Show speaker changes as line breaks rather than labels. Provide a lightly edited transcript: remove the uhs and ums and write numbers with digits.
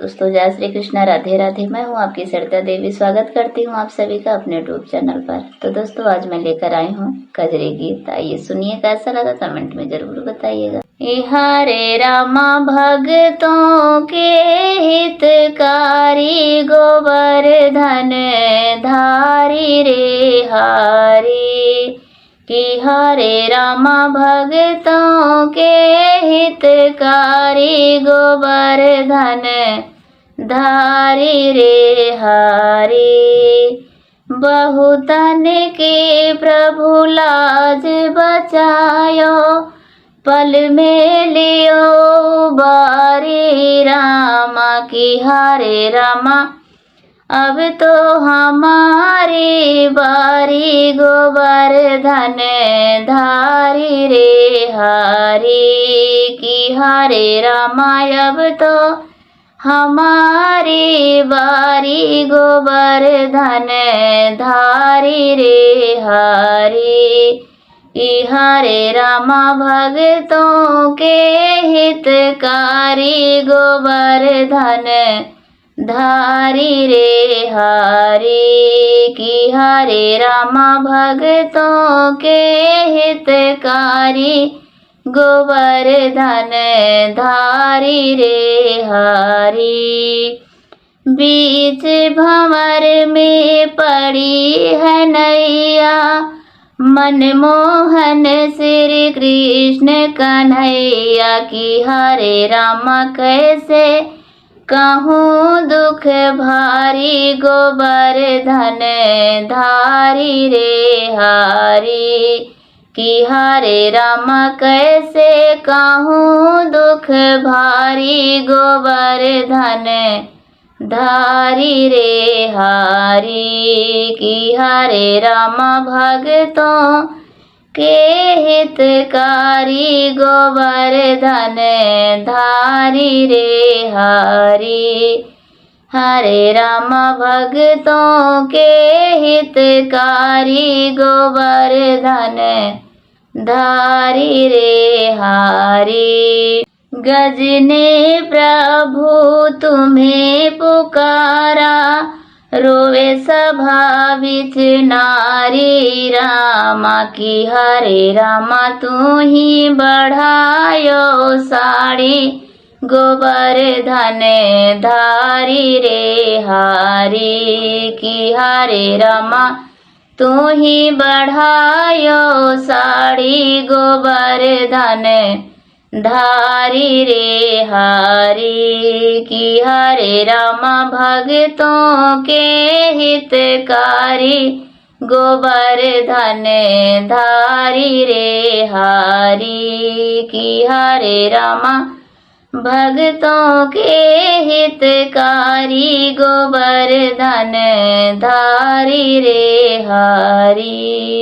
दोस्तों जय श्री कृष्णा, राधे राधे। मैं हूँ आपकी सरिता देवी। स्वागत करती हूँ आप सभी का अपने यूट्यूब चैनल पर। तो दोस्तों आज मैं लेकर आई हूँ कजरी गीत। आइए सुनिए, कैसा लगा कमेंट में जरूर बताइएगा। हरे रामा भक्तों के हितकारी, गोवर्धन धारी रे हारी। कि हरे रामा भक्तों के हितकारी, गोवर्धन धारी रे हारी। बहुतन के प्रभु लाज बचायो, पल में लियो बारी रामा। की हरे रामा अब तो हमारी बारी, गोवर्धन धारी रे हारी। की हरे रामा अब तो हमारी बारी, गोवर्धन धारी रे हारी। कि हरे रामा भक्तों के हितकारी, गोवर्धन धारी रे हारी। कि हरे रामा भक्तों के हितकारी, गोवर्धन धारी रे हारी। बीच भंवर में पड़ी है नैया, मनमोहन श्री कृष्ण कन्हैया। की हरे रामा कैसे कहूँ दुख भारी, गोवर्धन धारी रे हारी। कि हरे रामा कैसे कहूँ दुख भारी, गोवर्धन धारी रे हारी। कि हरे रामा भक्तों के हितकारी, गोवर्धन धारी रे हारी। हरे रामा भक्तों के हितकारी, गोवर्धन धारी रे हारी। गज ने प्रभु तुम्हें पुकारा, रोवे सभा बिच नारी रामा। की हरे रामा तू ही बढ़ायो साड़ी, गोवर्धन धारी रे हारी। की हरे रामा तू ही बढ़ायो साड़ी, गोवर्धन धारी रे हारी। कि हरे रामा भक्तों के हितकारी, गोवर्धन धारी रे हारी। कि हरे रामा भक्तों के हितकारी, गोवर्धन धारी रे हारी।